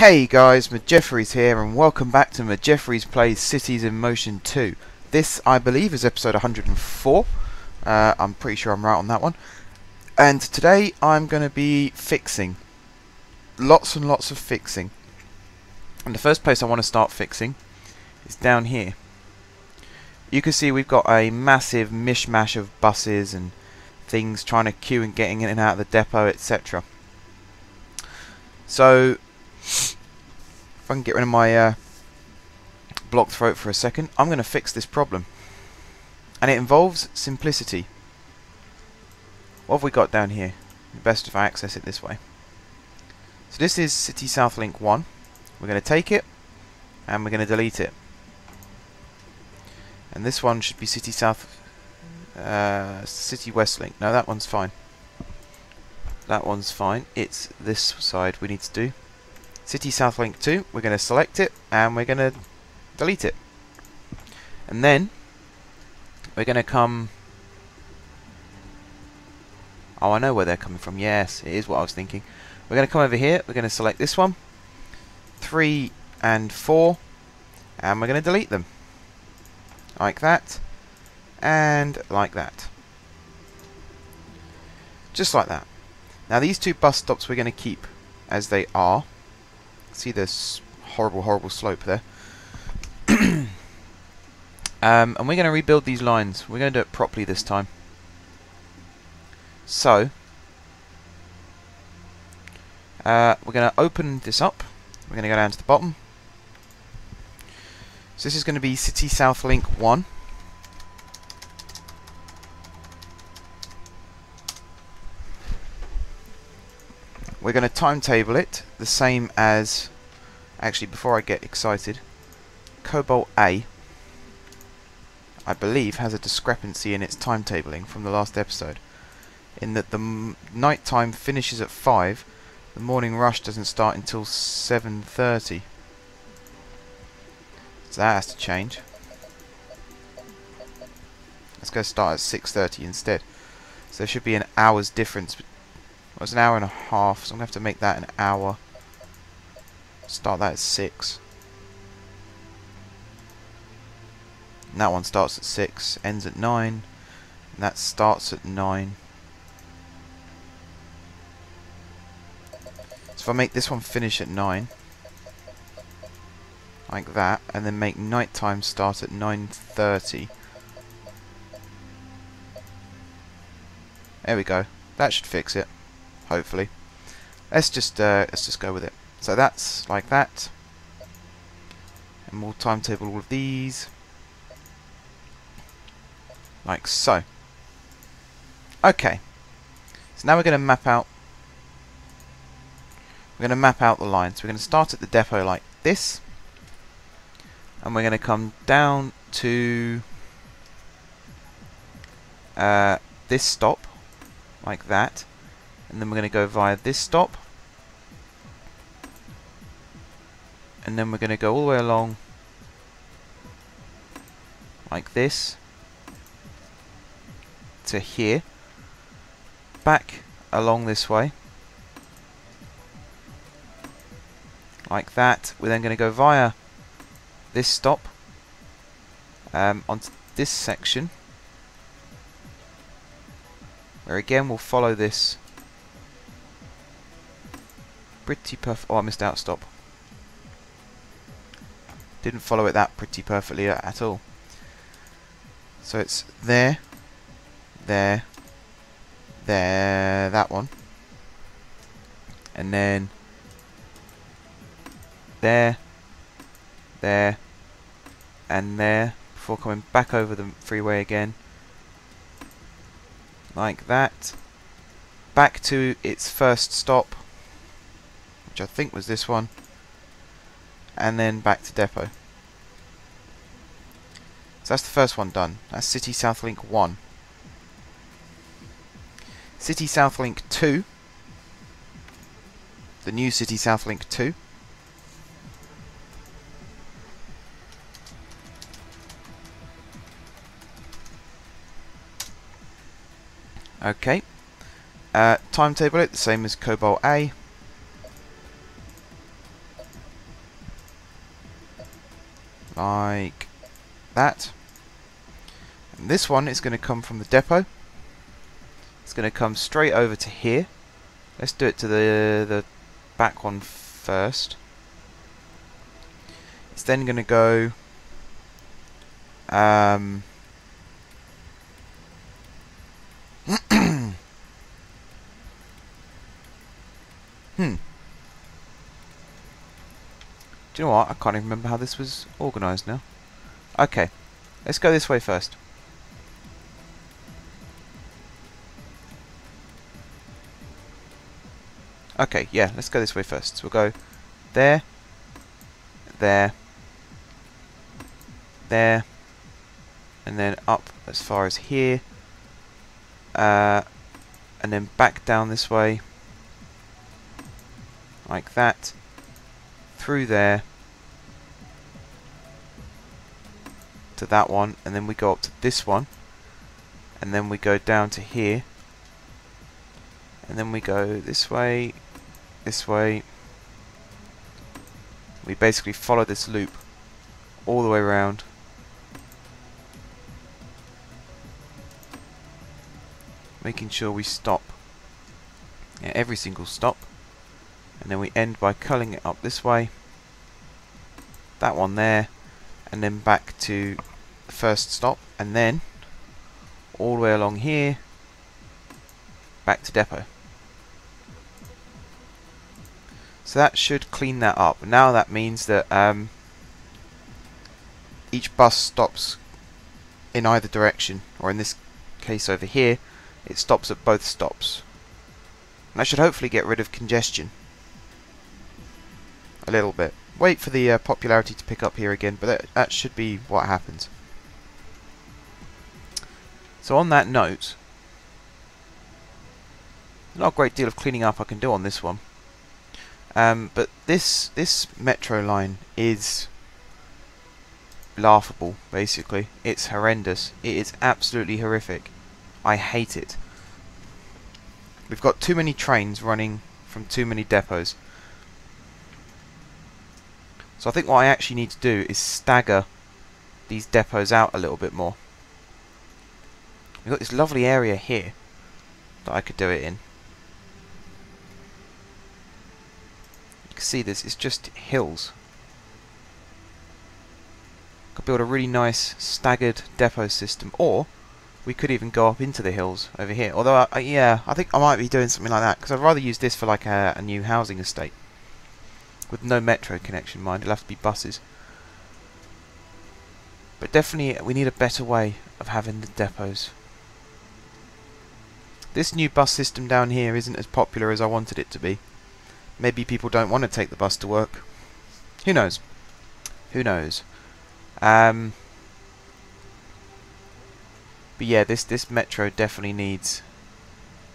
Hey guys, M4J3FFR135 here, and welcome back to M4J3FFR135 Plays Cities in Motion 2. This, I believe, is episode 104. I'm pretty sure I'm right on that one. And today I'm going to be fixing. Lots and lots of fixing. And the first place I want to start fixing is down here. You can see we've got a massive mishmash of buses and things trying to queue and getting in and out of the depot, etc. So, if I can get rid of my blocked throat for a second, I'm going to fix this problem. And it involves simplicity. What have we got down here? Best if I access it this way. So this is City South Link 1. We're going to take it, and we're going to delete it. And this one should be City West Link. No, that one's fine. That one's fine. It's this side we need to do. City South Link 2, we're going to select it, and we're going to delete it. And then, we're going to come... Oh, I know where they're coming from. Yes, it is what I was thinking. We're going to come over here, we're going to select this one. 3 and 4, and we're going to delete them. Like that, and like that. Just like that. Now these two bus stops we're going to keep as they are. See this horrible slope there. And we're going to rebuild these lines. We're going to do it properly this time. So, we're going to open this up. We're going to go down to the bottom. So this is going to be City South Link 1. We're going to timetable it the same as... Actually, before I get excited, Cobalt A, I believe, has a discrepancy in its timetabling from the last episode. In that the night time finishes at 5, the morning rush doesn't start until 7:30. So that has to change. Let's go start at 6:30 instead. So there should be an hour's difference. Well, it's an hour and a half, so I'm going to have to make that an hour. Start that at 6. And that one starts at 6, ends at 9. And that starts at 9. So if I make this one finish at 9, like that, and then make nighttime start at 9:30. There we go. That should fix it. Hopefully. Let's just go with it. So that's like that. And we'll timetable all of these. Like so. Okay. So now we're going to map out. We're going to map out the lines. We're going to start at the depot like this. And we're going to come down to this stop. Like that. And then we're going to go via this stop. And then we're going to go all the way along like this to here. Back along this way. Like that. We're then going to go via this stop onto this section. Where again we'll follow this pretty perfect. Oh, I missed out stop. Didn't follow it that pretty perfectly at all. So it's there, there, there, that one, and then there, there, and there, before coming back over the freeway again, like that, back to its first stop, which I think was this one, and then back to depot. So that's the first one done. That's City South Link 1. City South Link 2. The new City South Link 2. Okay. Timetable it the same as Cobalt A. like that. And this one is going to come from the depot. It's going to come straight over to here. Let's do it to the back one first. It's then going to go Do you know what? I can't even remember how this was organised now. Okay, let's go this way first. Okay, yeah, let's go this way first. So we'll go there, there, there, and then up as far as here, and then back down this way, like that, through there, to that one, and then we go up to this one, and then we go down to here, and then we go this way, this way. We basically follow this loop all the way around. Making sure we stop at every single stop, and then we end by culling it up this way, that one there, and then back to the first stop, and then all the way along here back to depot. So that should clean that up. Now that means that each bus stops in either direction, or in this case over here it stops at both stops. And that should hopefully get rid of congestion a little bit. Wait for the popularity to pick up here again, but that should be what happens. So on that note, not a great deal of cleaning up I can do on this one. But this metro line is laughable, basically. It's horrendous. It is absolutely horrific. I hate it. We've got too many trains running from too many depots. So I think what I actually need to do is stagger these depots out a little bit more. We've got this lovely area here that I could do it in. You can see this, it's just hills. Could build a really nice staggered depot system, or we could even go up into the hills over here. Although, yeah, I think I might be doing something like that, because I'd rather use this for like a new housing estate. With no metro connection, mind, it'll have to be buses. But definitely we need a better way of having the depots. This new bus system down here isn't as popular as I wanted it to be. Maybe people don't want to take the bus to work. Who knows? Who knows? But yeah, this metro definitely needs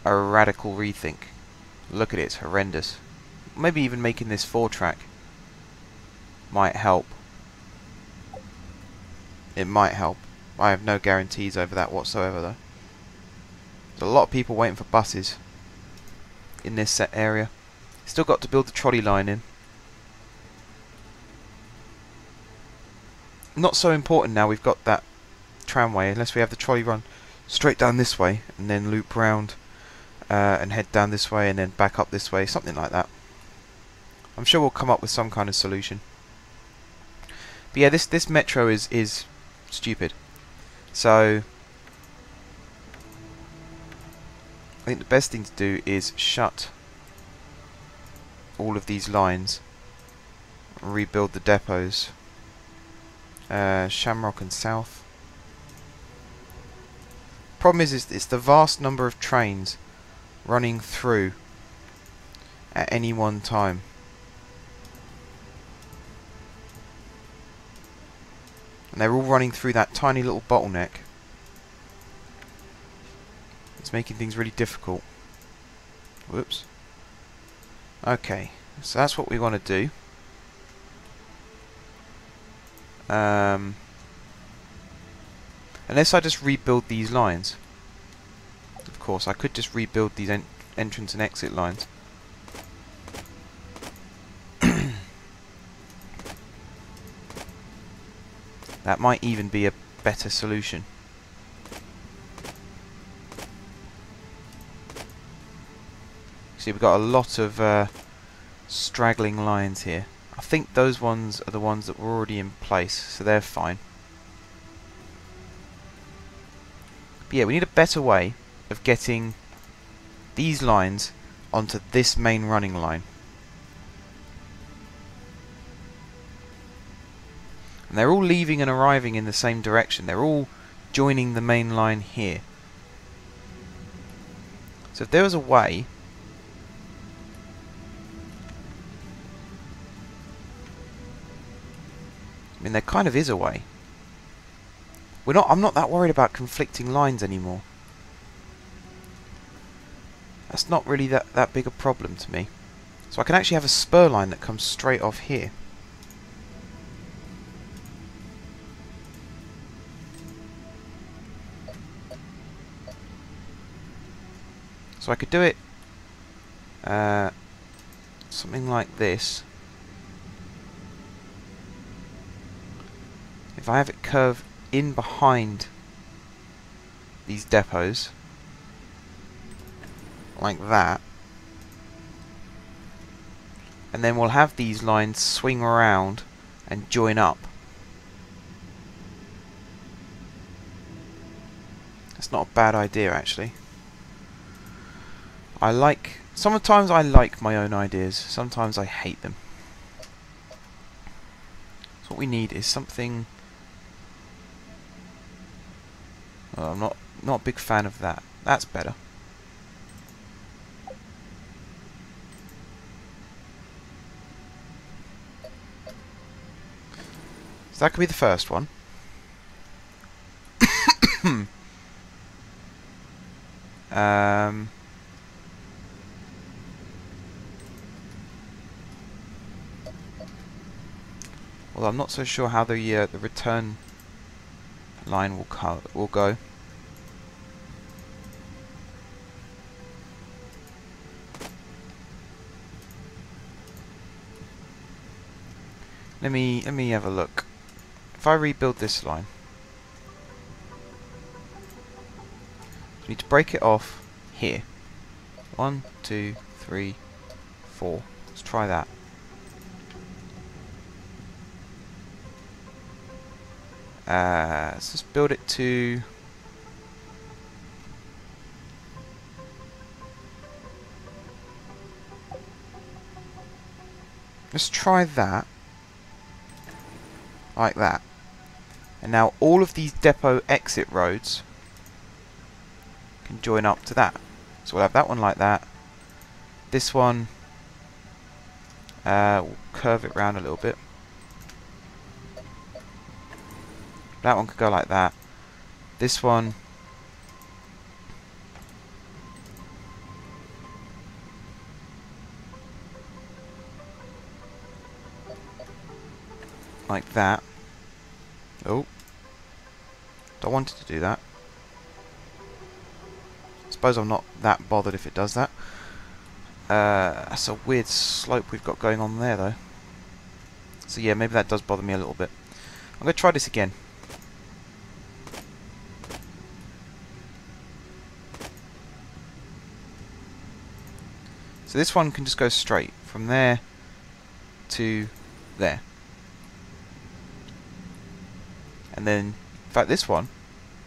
a radical rethink. Look at it, it's horrendous. Maybe even making this 4-track might help. It might help. I have no guarantees over that whatsoever, though. There's a lot of people waiting for buses in this set area. Still got to build the trolley line in. Not so important now we've got that tramway, unless we have the trolley run straight down this way and then loop round and head down this way and then back up this way, something like that. I'm sure we'll come up with some kind of solution. But yeah, this metro is stupid. So I think the best thing to do is shut all of these lines, rebuild the depots. Shamrock and South. Problem is it's the vast number of trains running through at any one time. And they're all running through that tiny little bottleneck. It's making things really difficult. Whoops. Okay, so that's what we want to do. Unless I just rebuild these lines. Of course, I could just rebuild these entrance and exit lines. That might even be a better solution. See, we've got a lot of straggling lines here. I think those ones are the ones that were already in place, so they're fine. But yeah, we need a better way of getting these lines onto this main running line. And they're all leaving and arriving in the same direction. They're all joining the main line here. So if there was a way I mean, there kind of is a way. I'm not that worried about conflicting lines anymore. That's not really that big a problem to me. So I can actually have a spur line that comes straight off here. So I could do it something like this. If I have it curve in behind these depots, like that, and then we'll have these lines swing around and join up. That's not a bad idea, actually. Sometimes I like my own ideas, sometimes I hate them. So what we need is something... Oh, I'm not a big fan of that. That's better. So that could be the first one. Well, I'm not so sure how the return line will go. Let me have a look. If I rebuild this line, I need to break it off here. 1, 2, 3, 4. Let's try that. Let's just build it to... Let's try that. Like that. And now all of these depot exit roads can join up to that. So we'll have that one like that. This one, we'll curve it round a little bit. That one could go like that. This one, like that. Oh, don't want it to do that. I suppose I'm not that bothered if it does that. That's a weird slope we've got going on there, though. So yeah, maybe that does bother me a little bit. I'm going to try this again. So this one can just go straight from there to there. And then, in fact, this one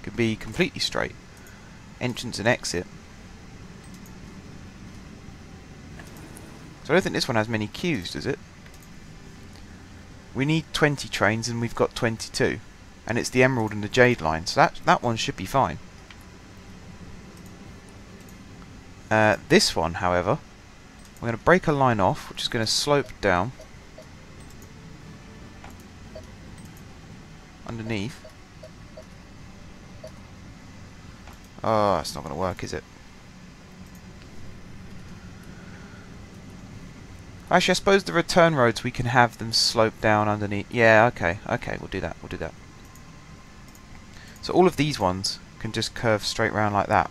could be completely straight. Entrance and exit. So I don't think this one has many queues, does it? We need 20 trains and we've got 22. And it's the Emerald and the Jade line, so that one should be fine. This one, however, we're going to break a line off, which is going to slope down underneath. Oh, it's not going to work, is it? Actually, I suppose the return roads, we can have them slope down underneath. Yeah, okay, we'll do that, So all of these ones can just curve straight round like that.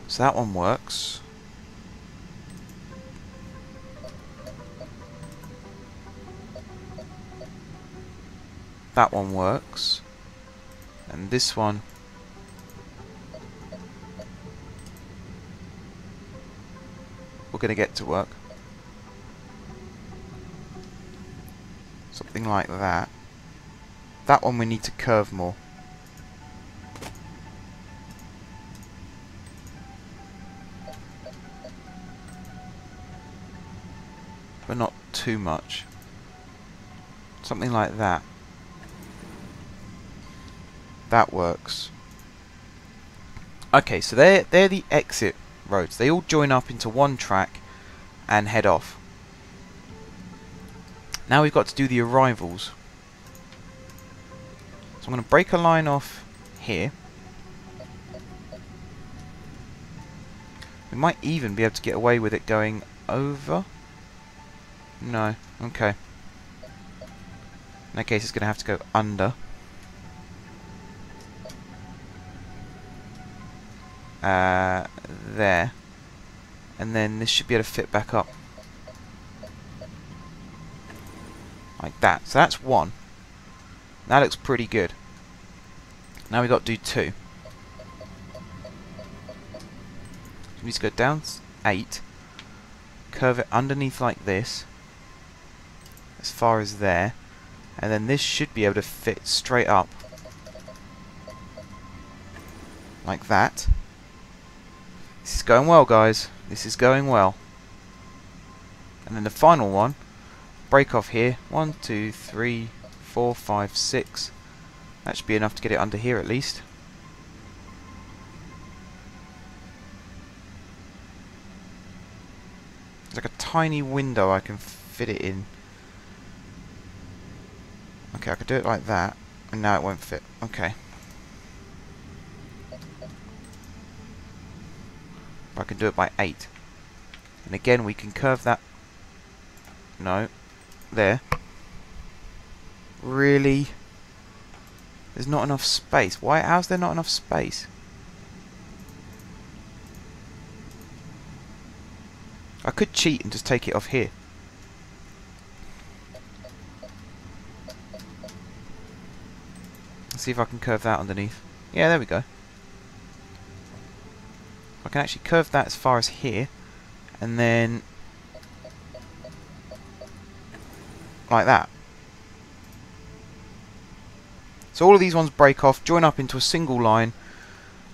So that one works. That one works. And this one... we're going to get to work. Something like that. That one we need to curve more. But not too much. Something like that. That works. Okay, so they're the exit roads. They all join up into one track and head off. Now we've got to do the arrivals. So I'm going to break a line off here. We might even be able to get away with it going over. No, okay. In that case it's going to have to go under. There. And then this should be able to fit back up. Like that. So that's one. That looks pretty good. Now we've got to do two. We need to go down 8. Curve it underneath like this. As far as there. And then this should be able to fit straight up. Like that. This is going well, guys. This is going well. And then the final one. Break off here. 1, 2, 3, 4, 5, 6. That should be enough to get it under here at least. There's like a tiny window I can fit it in. Okay, I could do it like that. And now it won't fit. Okay. I can do it by 8. And again we can curve that. No. There. Really? There's not enough space. Why? How's there not enough space? I could cheat and just take it off here. Let's see if I can curve that underneath. Yeah, there we go. I can actually curve that as far as here, and then like that. So all of these ones break off, join up into a single line.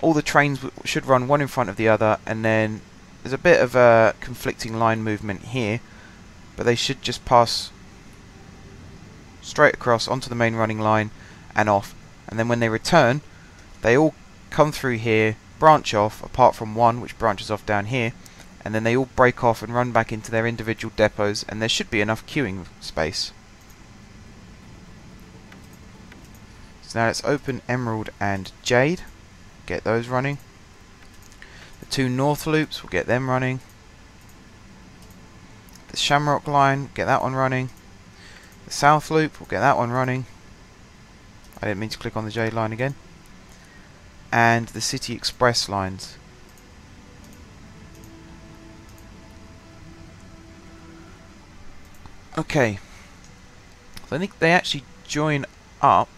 All the trains should run one in front of the other, and then there's a bit of a conflicting line movement here, but they should just pass straight across onto the main running line and off. And then when they return, they all come through here, branch off, apart from one which branches off down here, and then they all break off and run back into their individual depots, and there should be enough queuing space. So now let's open Emerald and Jade, get those running. The 2 north loops, we'll get them running. The Shamrock line, get that one running. The south loop, we'll get that one running. I didn't mean to click on the Jade line again. And the City Express lines. Okay. So I think they actually join up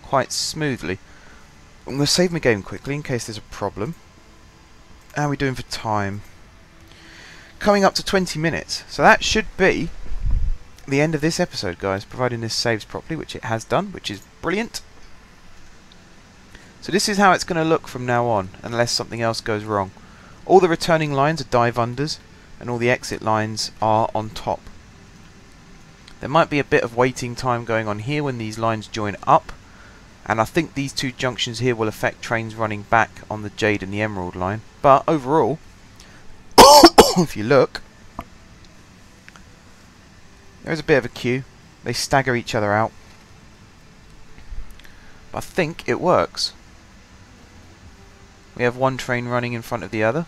quite smoothly. I'm going to save my game quickly in case there's a problem. How are we doing for time? Coming up to 20 minutes. So that should be the end of this episode, guys, providing this saves properly, which it has done, which is brilliant. So this is how it's going to look from now on, unless something else goes wrong. All the returning lines are dive unders, and all the exit lines are on top. There might be a bit of waiting time going on here when these lines join up, and I think these 2 junctions here will affect trains running back on the Jade and the Emerald line. But overall, if you look, there is a bit of a queue. They stagger each other out. But I think it works. We have one train running in front of the other.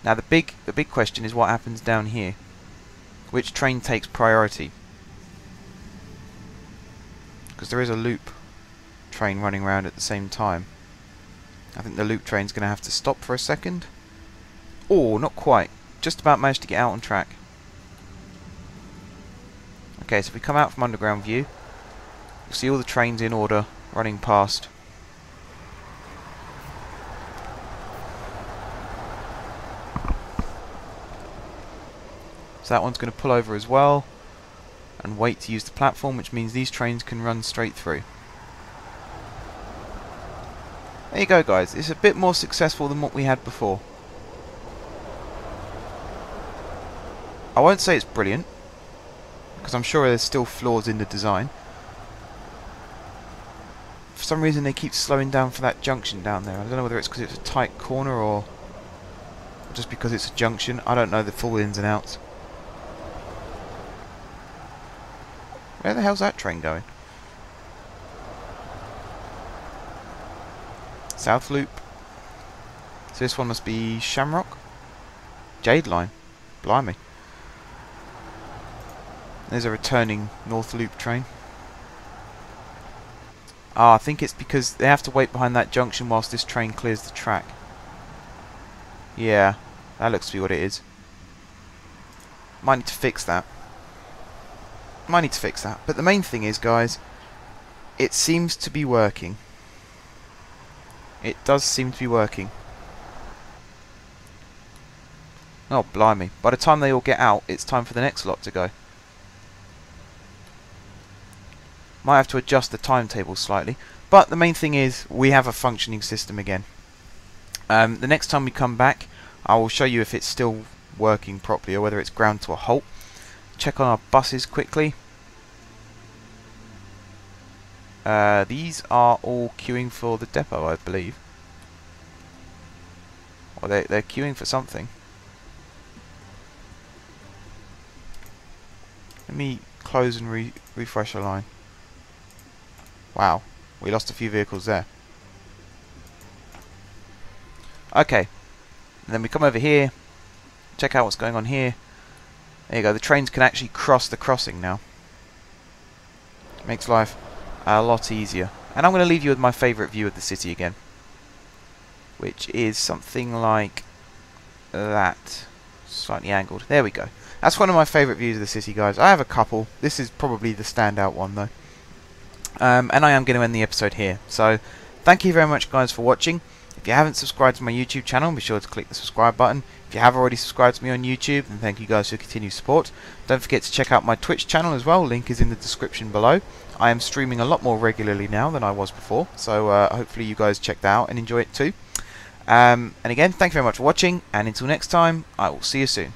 Now the big question is what happens down here. Which train takes priority? Because there is a loop train running around at the same time. I think the loop train's going to have to stop for a second. Or not quite. Just about managed to get out on track. Okay, so if we come out from underground view, you'll see all the trains in order running past. So that one's going to pull over as well and wait to use the platform, which means these trains can run straight through. There you go, guys. It's a bit more successful than what we had before. I won't say it's brilliant, because I'm sure there's still flaws in the design. For some reason they keep slowing down for that junction down there. I don't know whether it's because it's a tight corner or just because it's a junction. I don't know the full ins and outs. Where the hell's that train going? South Loop. So this one must be Shamrock? Jade Line. Blimey. There's a returning North Loop train. Ah, I think it's because they have to wait behind that junction whilst this train clears the track. Yeah, that looks to be what it is. Might need to fix that. But the main thing is, guys, it seems to be working. It does seem to be working. Oh, blimey. By the time they all get out, it's time for the next lot to go. Might have to adjust the timetable slightly. But the main thing is, we have a functioning system again. The next time we come back, I will show you if it's still working properly or whether it's ground to a halt. Check on our buses quickly. These are all queuing for the depot, I believe. Or they're queuing for something. Let me close and refresh a line. Wow, we lost a few vehicles there. Okay, and then we come over here, check out what's going on here. There you go, the trains can actually cross the crossing now. Makes life a lot easier. And I'm going to leave you with my favourite view of the city again, which is something like that. Slightly angled. There we go. That's one of my favourite views of the city, guys. I have a couple. This is probably the standout one, though. And I am going to end the episode here. So, thank you very much, guys, for watching. If you haven't subscribed to my YouTube channel, be sure to click the subscribe button. If you have already subscribed to me on YouTube, then thank you guys for your continued support. Don't forget to check out my Twitch channel as well. Link is in the description below. I am streaming a lot more regularly now than I was before. So, hopefully you guys check that out and enjoy it too. And again, thank you very much for watching. And until next time, I will see you soon.